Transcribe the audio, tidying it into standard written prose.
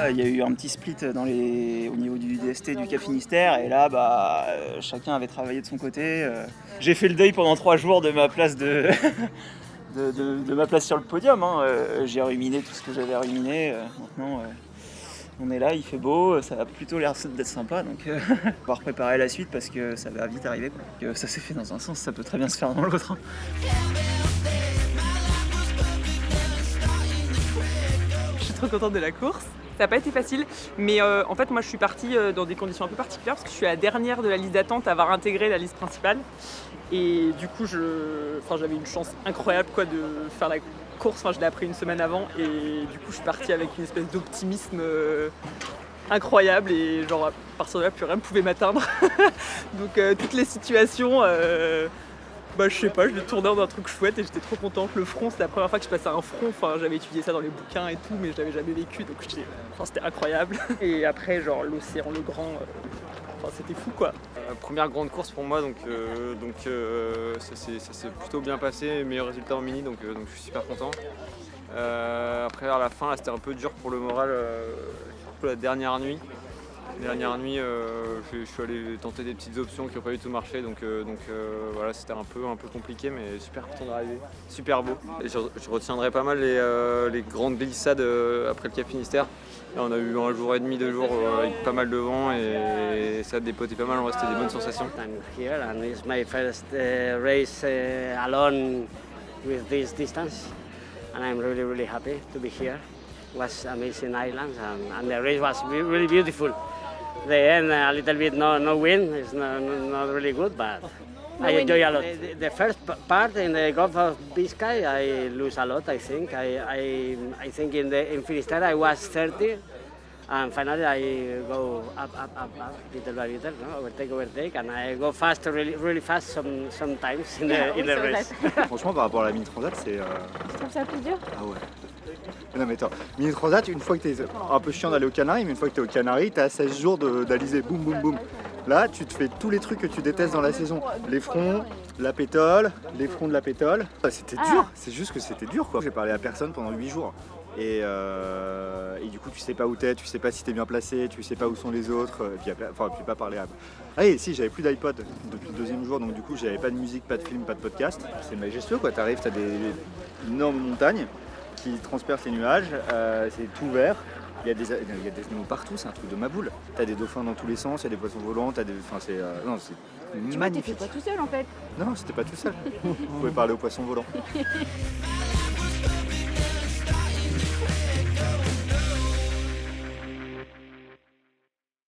Il y a eu un petit split au niveau du DST du Cap Finistère et là chacun avait travaillé de son côté. J'ai fait le deuil pendant 3 jours de ma place de ma place sur le podium. J'ai ruminé tout ce que j'avais ruminé. Maintenant on est là, il fait beau, ça a plutôt l'air d'être sympa, donc on va préparer la suite parce que ça va vite arriver, quoi. Que ça s'est fait dans un sens, ça peut très bien se faire dans l'autre. Je suis trop contente de la course. Ça n'a pas été facile, mais en fait moi je suis partie dans des conditions un peu particulières parce que je suis la dernière de la liste d'attente à avoir intégré la liste principale. Et du coup j'avais une chance incroyable de faire la course, je l'ai appris une semaine avant et du coup je suis partie avec une espèce d'optimisme incroyable et genre à partir de là plus rien ne pouvait m'atteindre. Donc toutes les situations, je sais pas, je l'ai tourné dans un truc chouette et j'étais trop contente. Le front, c'était la première fois que je passais un front, j'avais étudié ça dans les bouquins et tout, mais je l'avais jamais vécu, donc c'était incroyable. Et après l'océan, le grand, c'était fou quoi. Première grande course pour moi, donc ça s'est plutôt bien passé, meilleur résultat en mini, donc je suis super content. Après à la fin, là, c'était un peu dur pour le moral, surtout la dernière nuit. Je suis allé tenter des petites options qui n'ont pas du tout marché, donc voilà, c'était un peu compliqué, mais super content d'arriver, super beau. Et je retiendrai pas mal les grandes glissades après le Cap Finistère. Là, on a eu 1 jour et demi, 2 jours avec pas mal de vent et ça a dépoté pas mal, on restait des bonnes sensations. I'm here and it's my first race alone with this distance and I'm really happy to be here. It was amazing islands and the race was really beautiful. The end a little bit no wind, it's not really good, but I enjoy a lot. The first part in the Gulf of Biscay, I lose a lot. I think I think in Finisterre I was 30, and finally I go up, little by little, overtake, and I go fast, really fast sometimes in the race. Franchement, par rapport à la mini transat, c'est. Tu trouves ça plus dur? Ah ouais. Non mais attends, mini transat, une fois que t'es un peu chiant d'aller aux Canaries, mais une fois que t'es aux Canaries, t'as 16 jours d'aliser, boum boum boum. Là, tu te fais tous les trucs que tu détestes dans la saison. Les fronts, la pétole, les fronts de la pétole. C'était dur, c'est juste que c'était dur quoi. J'ai parlé à personne pendant 8 jours. Et du coup, tu sais pas où t'es, tu sais pas si t'es bien placé, tu sais pas où sont les autres. Puis pas parler à... Ah et si, j'avais plus d'iPod depuis le 2e jour, donc du coup, j'avais pas de musique, pas de film, pas de podcast. C'est majestueux quoi, t'arrives, t'as des énormes montagnes qui transpercent les nuages, c'est tout vert. Il y a des animaux partout, c'est un truc de ma boule. T'as des dauphins dans tous les sens, il y a des poissons volants, c'est Tu magnifique. t'es pas tout seul en fait. Non, c'était pas tout seul. Vous pouvez parler aux poissons volants.